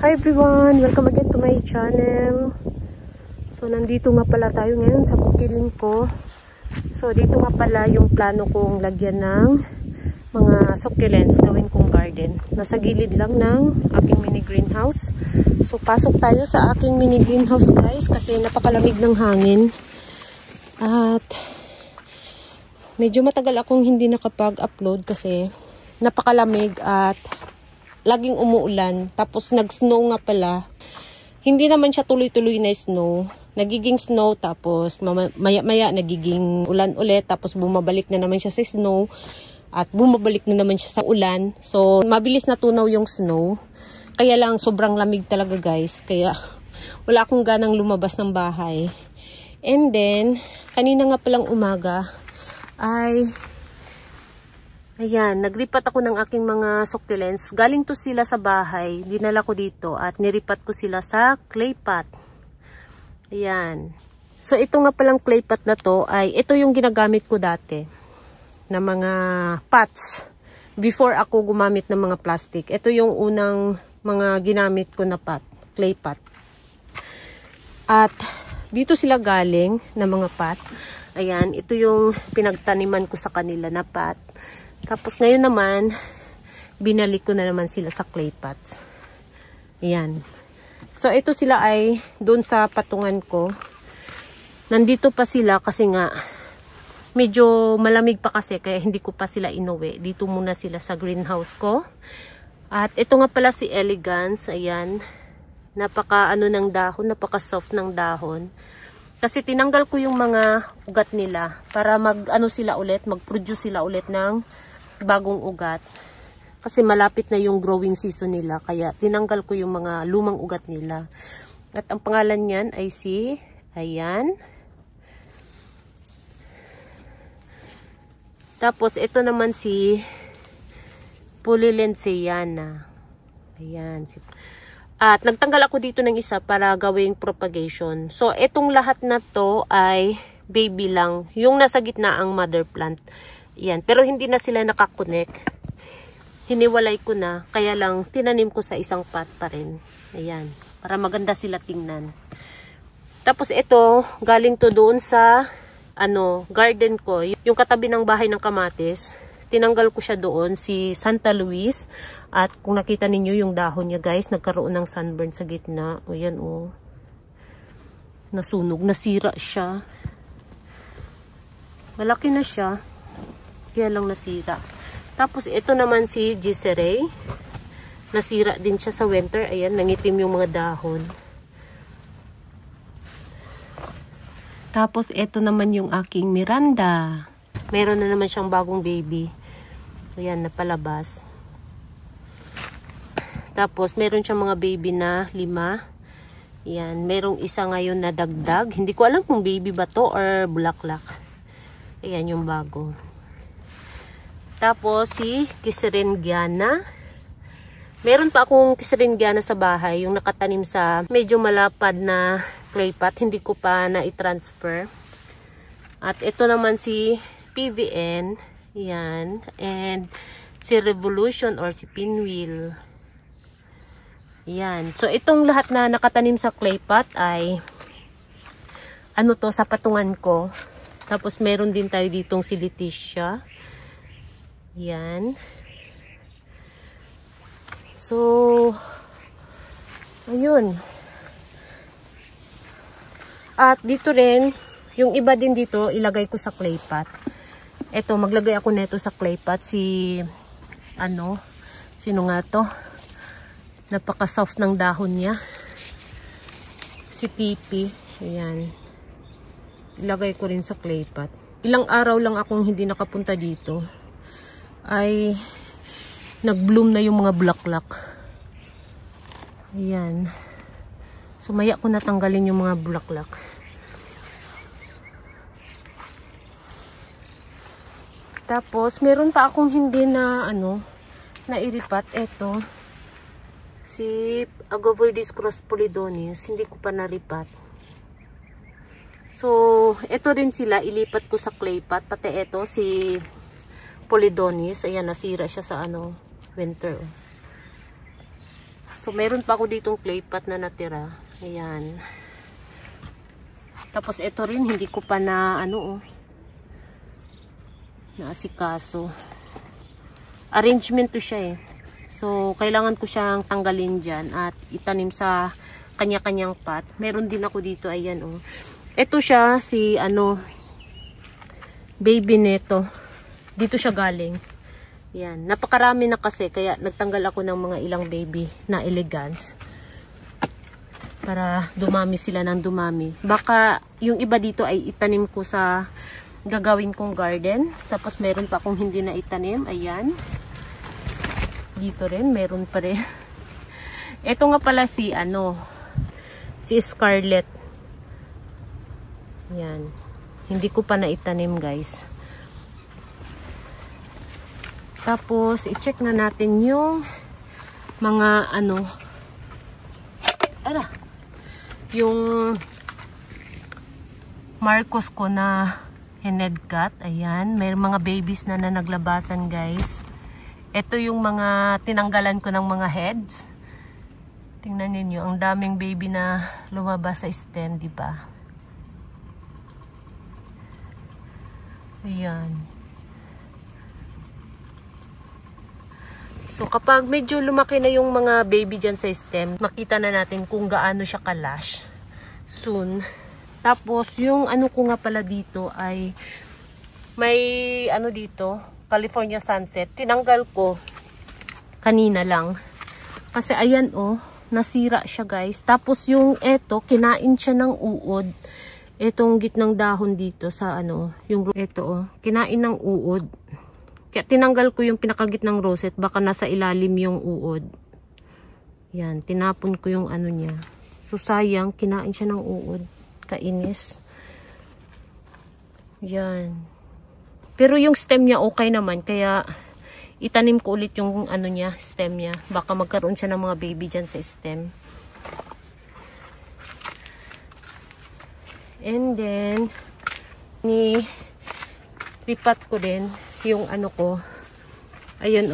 Hi everyone! Welcome again to my channel. So, nandito nga pala tayo ngayon sa bukidin ko. So, dito nga pala yung plano kong lagyan ng mga succulents, gawin kong garden. Nasa gilid lang ng aking mini greenhouse. So, pasok tayo sa aking mini greenhouse guys kasi napakalamig ng hangin. At medyo matagal akong hindi nakapag-upload kasi napakalamig at laging umuulan. Tapos nag-snow nga pala. Hindi naman siya tuloy-tuloy na snow. Nagiging snow tapos maya-maya nagiging ulan ulit. Tapos bumabalik na naman siya sa snow. At bumabalik na naman siya sa ulan. So mabilis natunaw yung snow. Kaya lang sobrang lamig talaga guys. Kaya wala akong ganang lumabas ng bahay. And then kanina nga palang umaga ay ayan, nagripat ako ng aking mga succulents. Galing to sila sa bahay. Dinala ko dito at niripat ko sila sa clay pot. Ayan. So, ito nga palang clay pot na to ay ito yung ginagamit ko dati na mga pots. Before ako gumamit ng mga plastic. Ito yung unang mga ginamit ko na pot. Clay pot. At dito sila galing na mga pot. Ayan, ito yung pinagtaniman ko sa kanila na pot. Tapos ngayon naman, binalik ko na naman sila sa clay pots. Ayan. So, ito sila ay doon sa patungan ko. Nandito pa sila kasi nga, medyo malamig pa kasi kaya hindi ko pa sila inuwi. Dito muna sila sa greenhouse ko. At ito nga pala si Elegance. Ayan. Napaka ano ng dahon, napaka soft ng dahon. Kasi tinanggal ko yung mga ugat nila para mag-ano sila ulit, mag-produce sila ulit ng bagong ugat. Kasi malapit na yung growing season nila. Kaya tinanggal ko yung mga lumang ugat nila. At ang pangalan niyan ay si, ayan. Tapos ito naman si Polylensiana. Ayan. At nagtanggal ako dito ng isa para gawing propagation. So itong lahat na to ay baby lang. Yung nasa gitna ang mother plant. Yan. Pero hindi na sila nakakonek. Hiniwalay ko na. Kaya lang, tinanim ko sa isang pot pa rin. Ayan. Para maganda sila tingnan. Tapos ito, galing to doon sa garden ko. Yung katabi ng bahay ng kamatis. Tinanggal ko siya doon, si Santa Luis. At kung nakita ninyo yung dahon niya guys, nagkaroon ng sunburn sa gitna. O yan o. Nasunog, nasira siya. Malaki na siya. Kaya lang nasira. Tapos ito naman si Giserae. Nasira din siya sa winter. Ayan, nangitim yung mga dahon. Tapos ito naman yung aking Miranda. Meron na naman siyang bagong baby. Ayan, napalabas. Tapos meron siyang mga baby na 5. Ayan, merong isa ngayon na dagdag. Hindi ko alam kung baby ba to or bulaklak. Ayan yung bago. Tapos si Kiserengiana. Meron pa akong Kiserengiana sa bahay. Yung nakatanim sa medyo malapad na clay pot. Hindi ko pa na-transfer. At ito naman si PVN. Yan. And si Revolution or si Pinwheel. Yan. So itong lahat na nakatanim sa clay pot ay ano to sa patungan ko. Tapos meron din tayo ditong si Leticia. Yan. So, ayun. At dito rin, yung iba din dito, ilagay ko sa clay pot. Eto, maglagay ako neto sa clay pot. Sino nga to? Napaka-soft ng dahon niya. Si Tipi. Ayan. Ilagay ko rin sa clay pot. Ilang araw lang akong hindi nakapunta dito. Ay nag-bloom na yung mga bulaklak. Ayan. So maya ko natanggalin yung mga bulaklak. Tapos meron pa akong hindi na nairipat. Ito si Agavoides cross Polydonis, hindi ko pa naripat. So ito rin sila, ilipat ko sa clay pot. Pati ito si Polydonis, ayan, nasira siya sa winter. So, meron pa ako ditong clay pot na natira. Ayan. Tapos, ito rin, hindi ko pa na, naasikaso. Arrangement to siya eh. So, kailangan ko siyang tanggalin dyan at itanim sa kanya-kanyang pot. Meron din ako dito, ayan oh. Ito siya, baby neto. Dito siya galing. Yan, napakarami na kasi kaya nagtanggal ako ng mga ilang baby na elegance para dumami sila ng dumami. Baka yung iba dito ay itanim ko sa gagawin kong garden. Tapos meron pa akong hindi na itanim. Ayan. Dito rin, meron pa rin. Ito nga pala si Scarlet. Yan. Hindi ko pa na itanim, guys. Tapos, i-check na natin yung mga yung Marcos ko na henedcat. Ayan, may mga babies na naglabasan, guys. Ito yung mga tinanggalan ko ng mga heads. Tingnan niyo, ang daming baby na lumabas sa stem, di ba? Ayan. So, kapag medyo lumaki na yung mga baby dyan sa stem, makita na natin kung gaano siya kalash soon. Tapos, yung ko nga pala dito ay may dito, California Sunset. Tinanggal ko kanina lang. Kasi ayan nasira siya, guys. Tapos yung kinain siya ng uod. Etong gitnang dahon dito sa yung kinain ng uod. Kaya tinanggal ko yung pinakagitnang rosette, baka nasa ilalim yung uod. Yan, tinapon ko yung niya. So sayang, kinain siya ng uod. Kainis. Yan. Pero yung stem niya okay naman, kaya itanim ko ulit yung niya, stem niya. Baka magkaroon siya ng mga baby dyan sa stem. And then, lipat ko din yung ko. Ayun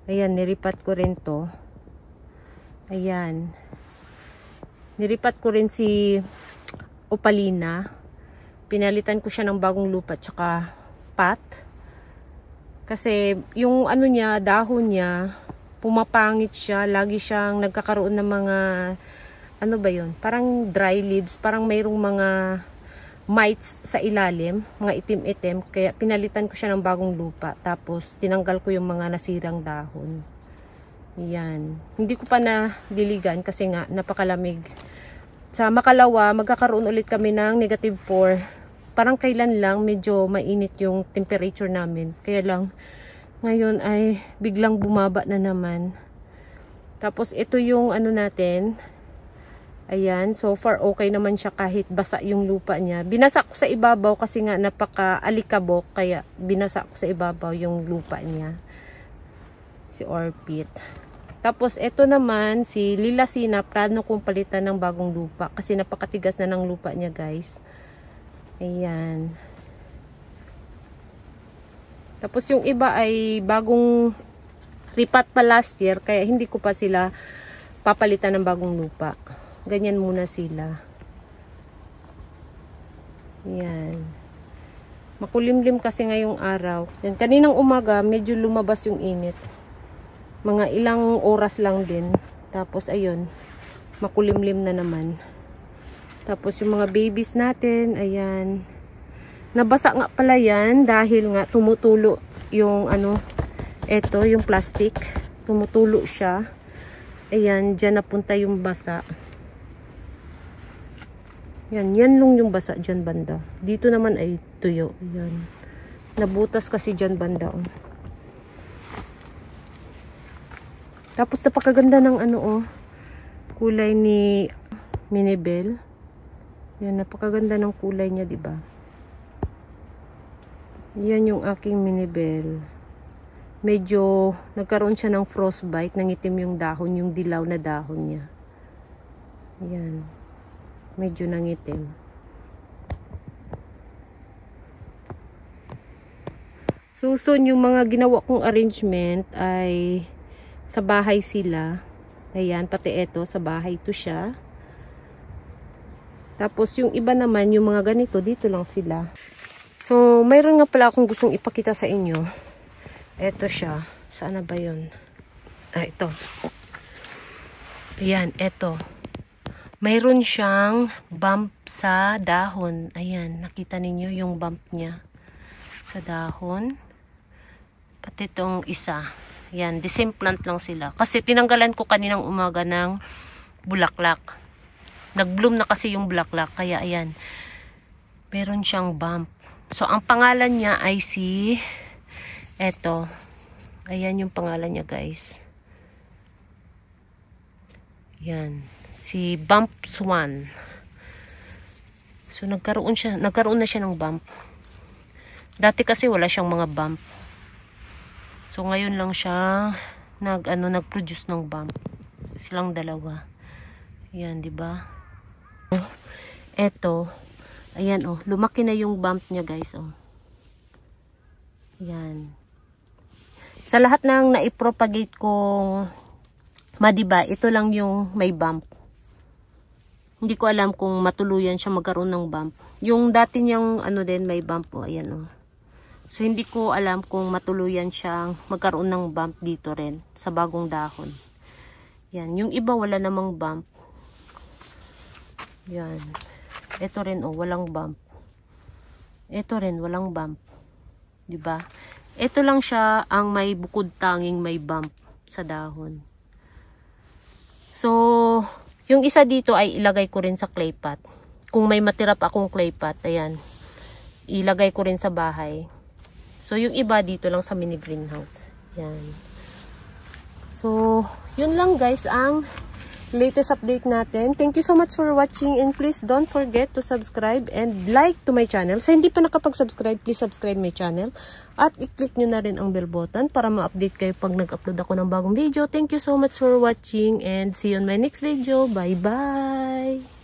ayan, niripat ko rin to. Ayan. Niripat ko rin si Opalina. Pinalitan ko siya ng bagong lupa tsaka pot. Kasi yung niya, dahon niya, pumapangit siya. Lagi siyang nagkakaroon ng mga parang dry leaves, parang mayroong mga mites sa ilalim, mga itim-itim, kaya pinalitan ko siya ng bagong lupa, tapos tinanggal ko yung mga nasirang dahon. Yan. Hindi ko pa na diligan kasi nga napakalamig. Sa Makalawa, magkakaroon ulit kami ng -4. Parang kailan lang medyo mainit yung temperature namin. Kaya lang ngayon ay biglang bumaba na naman. Tapos ito yung natin. Ayan, so far okay naman siya kahit basa yung lupa niya. Binasa ko sa ibabaw kasi nga napaka-alikabok, kaya binasa ko sa ibabaw yung lupa niya. Si Orpit. Tapos ito naman, si Lilacina, plano kong palitan ng bagong lupa kasi napakatigas na ng lupa niya, guys. Ayan. Tapos yung iba ay bagong ripat pa last year, kaya hindi ko pa sila papalitan ng bagong lupa. Ganyan muna sila. Yan. Makulimlim kasi ngayong araw. Yan. Kaninang umaga, medyo lumabas yung init. Mga ilang oras lang din. Tapos, ayun. Makulimlim na naman. Tapos, yung mga babies natin, ayan. Nabasa nga pala yan dahil nga tumutulo yung eto, yung plastic. Tumutulo siya. Ayan, dyan napunta yung basa. Yan lang yung basa dyan banda. Dito naman ay tuyo. Yan. Nabutas kasi dyan banda. Tapos napakaganda ng kulay ni Minibel. Yan, napakaganda ng kulay niya, 'di ba? Yan yung aking Minibel. Medyo nagkaroon siya ng frostbite, nangitim yung dahon, yung dilaw na dahon niya. Yan. Medyo nangitim. So, soon yung mga ginawa kong arrangement ay sa bahay sila. Ayan, pati ito, sa bahay to siya. Tapos yung iba naman, yung mga ganito, dito lang sila. So, mayroon nga pala akong gustong ipakita sa inyo. Ito siya. Saan na ba yun? Ah, ito. Ayan, ito. Mayroon siyang bump sa dahon. Ayan, nakita ninyo yung bump niya sa dahon. Pati itong isa. Ayan, the same plant lang sila. Kasi tinanggalan ko kaninang umaga ng bulaklak. Nag-bloom na kasi yung bulaklak. Kaya ayan, meron siyang bump. So, ang pangalan niya ay si eto. Ayan yung pangalan niya, guys. Ayan. Si Bump Swan. So, nagkaroon na siya ng bump. Dati kasi wala siyang mga bump. So, ngayon lang siya nag-produce ng bump. Silang dalawa. Ayan, di ba? Eto. Ayan, oh. Lumaki na yung bump niya, guys, oh. Ayan. Sa lahat ng naipropagate kong madiba, ito lang yung may bump. Hindi ko alam kung matuluyan siya magkaroon ng bump. Yung dati niyang din may bump, oh. Ayan, oh. So, hindi ko alam kung matuluyan siyang magkaroon ng bump dito rin sa bagong dahon. Yan. Yung iba wala namang bump. Yan. Ito rin, oh, walang bump. Ito rin, walang bump. Diba? Ito lang siya ang may bukod tanging may bump sa dahon. So, yung isa dito ay ilagay ko rin sa clay pot. Kung may matira pa akong clay pot, ayan, ilagay ko rin sa bahay. So, yung iba dito lang sa mini greenhouse. Yan. So, yun lang guys ang latest update natin. Thank you so much for watching and please don't forget to subscribe and like to my channel. Sa hindi pa nakapag-subscribe, please subscribe my channel. At i-click nyo na rin ang bell button para ma-update kayo pag nag-upload ako ng bagong video. Thank you so much for watching and see you on my next video. Bye-bye!